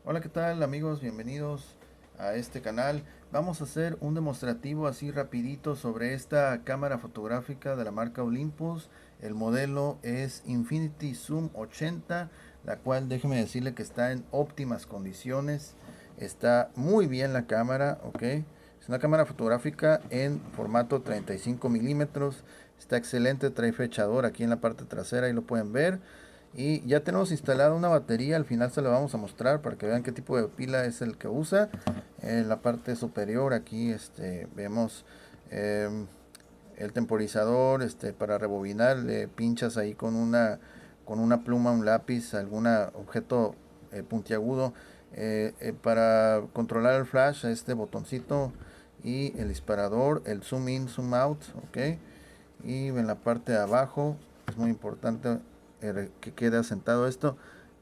Hola, ¿qué tal amigos? Bienvenidos a este canal. Vamos a hacer un demostrativo así rapidito sobre esta cámara fotográfica de la marca Olympus. El modelo es Infinity Zoom 80, la cual déjeme decirle que está en óptimas condiciones. Está muy bien la cámara, ¿ok? Es una cámara fotográfica en formato 35 milímetros. Está excelente, trae fechador aquí en la parte trasera y lo pueden ver. Y ya tenemos instalada una batería, al final se la vamos a mostrar para que vean qué tipo de pila es el que usa. En la parte superior aquí vemos em, el temporizador para rebobinar. Le pinchas ahí con una pluma, un lápiz, algún objeto puntiagudo para controlar el flash, este botoncito y el disparador, el zoom in, zoom out, ok. Y en la parte de abajo es muy importante que quede asentado esto.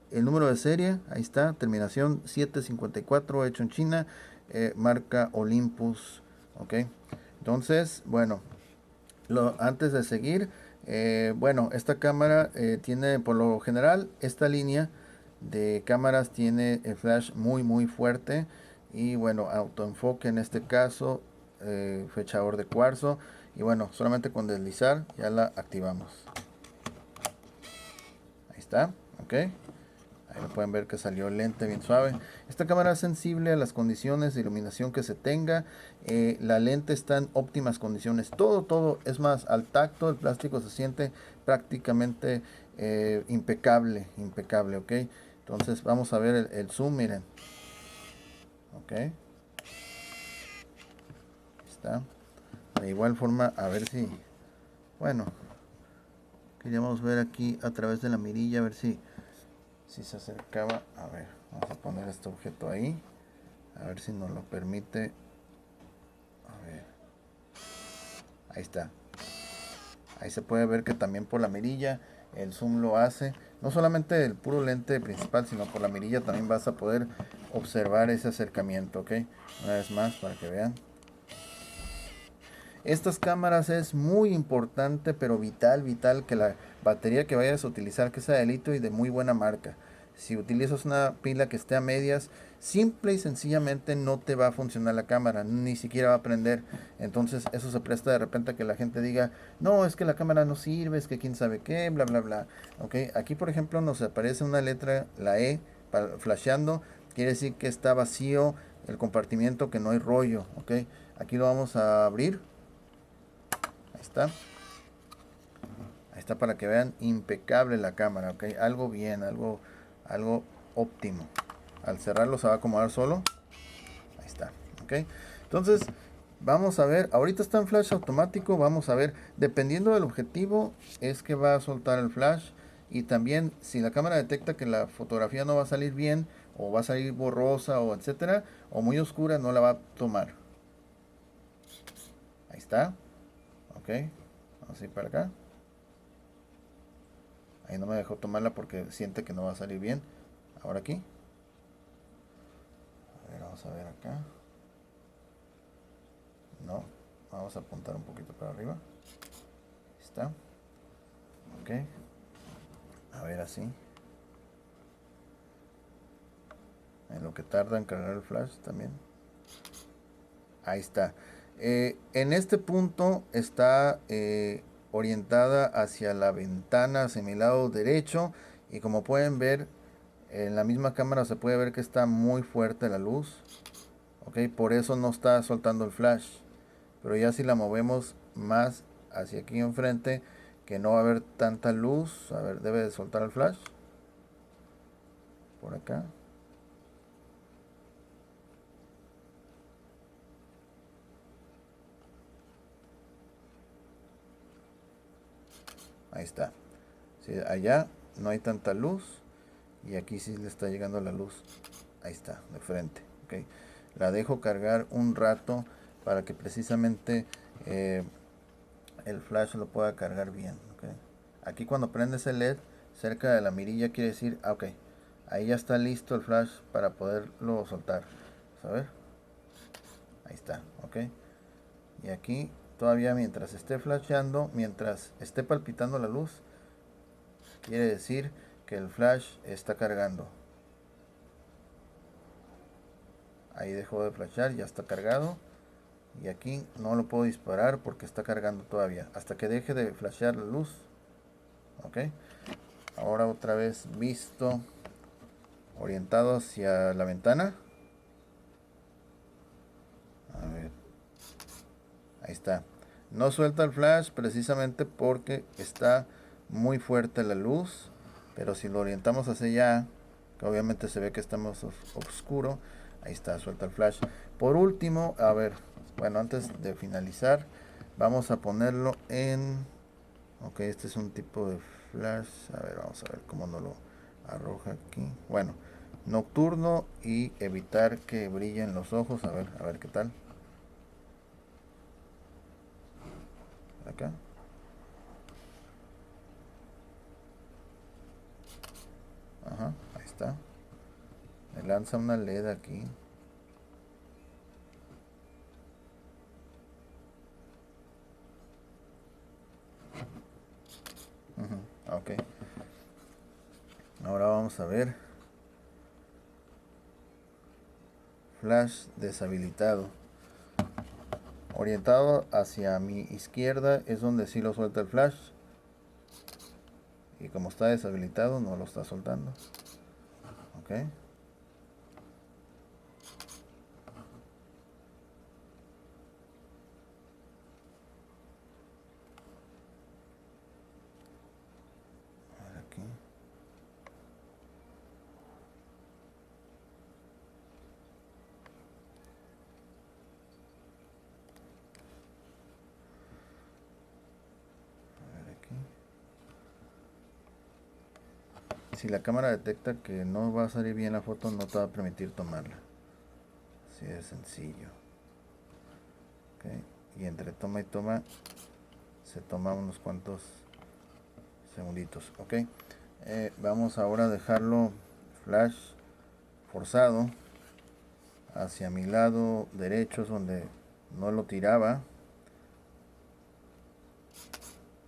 El número de serie, ahí está, terminación 754, hecho en China, marca Olympus, ok. Entonces, bueno, antes de seguir, bueno, esta cámara tiene, por lo general, esta línea de cámaras tiene el flash muy fuerte y bueno, autoenfoque en este caso, fechador de cuarzo y bueno, solamente con deslizar ya la activamos. Ahí está, ok. Ahí lo pueden ver que salió lente, bien suave. Esta cámara es sensible a las condiciones de iluminación que se tenga. La lente está en óptimas condiciones. Todo, es más, al tacto el plástico se siente prácticamente impecable, ok. Entonces vamos a ver el zoom, miren. Ok, está. De igual forma, a ver si, bueno, queríamos ver aquí a través de la mirilla, a ver si se acercaba. A ver, vamos a poner este objeto ahí. A ver si nos lo permite. A ver, ahí está. Ahí se puede ver que también por la mirilla el zoom lo hace. No solamente el puro lente principal, sino por la mirilla también vas a poder observar ese acercamiento, ¿ok? Una vez más para que vean. Estas cámaras es muy importante, pero vital que la batería que vayas a utilizar que sea de litio y de muy buena marca. Si utilizas una pila que esté a medias, simple y sencillamente no te va a funcionar la cámara, ni siquiera va a prender. Entonces eso se presta de repente a que la gente diga, no, es que la cámara no sirve, es que quién sabe qué, bla bla bla. Ok, aquí por ejemplo nos aparece una letra, la E, flasheando, quiere decir que está vacío el compartimiento, que no hay rollo. Ok, aquí lo vamos a abrir. Ahí está. Ahí está para que vean impecable la cámara, ¿ok? Algo bien, algo óptimo. Al cerrarlo se va a acomodar solo. Ahí está, ¿ok? Entonces, vamos a ver. Ahorita está en flash automático. Vamos a ver, dependiendo del objetivo, es que va a soltar el flash. Y también, si la cámara detecta que la fotografía no va a salir bien, o va a salir borrosa, o etcétera, o muy oscura, no la va a tomar. Ahí está, ¿ok? Vamos a ir para acá. Ahí no me dejó tomarla porque siente que no va a salir bien. Ahora aquí. A ver, vamos a ver acá. No. Vamos a apuntar un poquito para arriba. Ahí está. Ok. A ver así. En lo que tarda en cargar el flash también. Ahí está. En este punto está orientada hacia la ventana, hacia mi lado derecho. Y como pueden ver, en la misma cámara se puede ver que está muy fuerte la luz. Ok, por eso no está soltando el flash. Pero ya si la movemos más hacia aquí enfrente, que no va a haber tanta luz, a ver, debe de soltar el flash por acá. Ahí está. Sí, allá no hay tanta luz y aquí sí le está llegando la luz. Ahí está, de frente. Okay. La dejo cargar un rato para que precisamente eh, el flash lo pueda cargar bien. Okay. Aquí cuando prendes el LED cerca de la mirilla quiere decir, ok, ahí ya está listo el flash para poderlo soltar. A ver, ahí está, ok. Y aquí todavía mientras esté flasheando, mientras esté palpitando la luz, quiere decir que el flash está cargando. ahí dejó de flashar, ya está cargado. Y aquí no lo puedo disparar porque está cargando todavía, hasta que deje de flashear la luz. Ok, ahora otra vez visto, orientado hacia la ventana. A ver, ahí está. No suelta el flash precisamente porque está muy fuerte la luz, pero si lo orientamos hacia allá, que obviamente se ve que estamos oscuro, ahí está, suelta el flash. Por último, a ver, bueno, antes de finalizar, vamos a ponerlo en... Ok, este es un tipo de flash. A ver, vamos a ver cómo nos lo arroja aquí. Bueno, nocturno y evitar que brillen los ojos. A ver qué tal. Acá. Ajá, ahí está. Me lanza una LED aquí. Ok. Ahora vamos a ver. Flash deshabilitado. Orientado hacia mi izquierda es donde sí lo suelta el flash. Y como está deshabilitado no lo está soltando. Ok. Aquí. Aquí. Si la cámara detecta que no va a salir bien la foto, no te va a permitir tomarla. Así de sencillo. Okay. Y entre toma y toma se toma unos cuantos segunditos. Ok. Vamos ahora a dejarlo flash forzado hacia mi lado derecho, es donde no lo tiraba.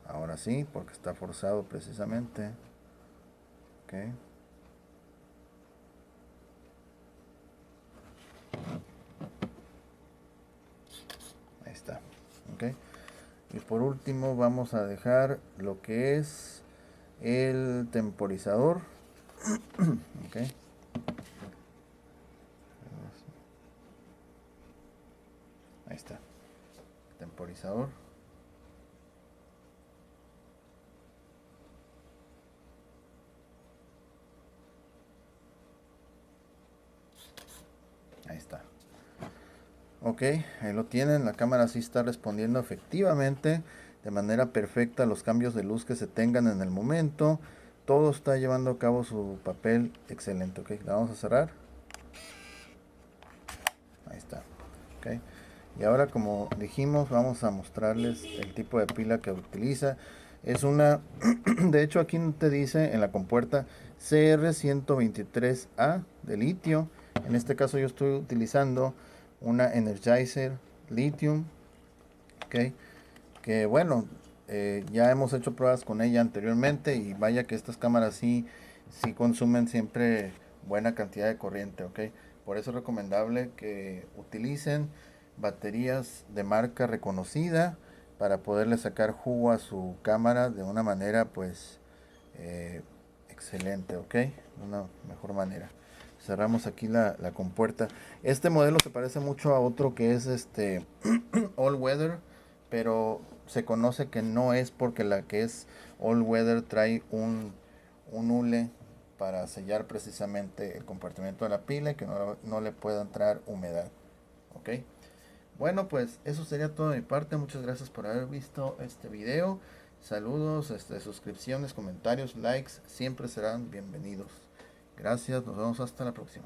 Ahora sí, porque está forzado precisamente. Ok. Ahí está. Ok. Y por último vamos a dejar lo que es el temporizador. Ok. Ahí está. Temporizador. Ahí está. Ok, ahí lo tienen. La cámara sí está respondiendo efectivamente de manera perfecta a los cambios de luz que se tengan en el momento. Todo está llevando a cabo su papel excelente. Ok, la vamos a cerrar. Ahí está. Ok. Y ahora, como dijimos, vamos a mostrarles el tipo de pila que utiliza. Es una, de hecho aquí te dice en la compuerta CR123A de litio. En este caso yo estoy utilizando una Energizer Lithium. Ok, que bueno, ya hemos hecho pruebas con ella anteriormente y vaya que estas cámaras sí consumen siempre buena cantidad de corriente. Ok, por eso es recomendable que utilicen baterías de marca reconocida para poderle sacar jugo a su cámara de una manera pues excelente. Ok, de una mejor manera. Cerramos aquí la compuerta. Este modelo se parece mucho a otro que es este All Weather, pero se conoce que no es porque la que es All Weather trae un hule para sellar precisamente el compartimento de la pila y que no le pueda entrar humedad. Ok, bueno, pues eso sería todo de mi parte. Muchas gracias por haber visto este video. Saludos, suscripciones, comentarios, likes siempre serán bienvenidos. Gracias, nos vemos hasta la próxima.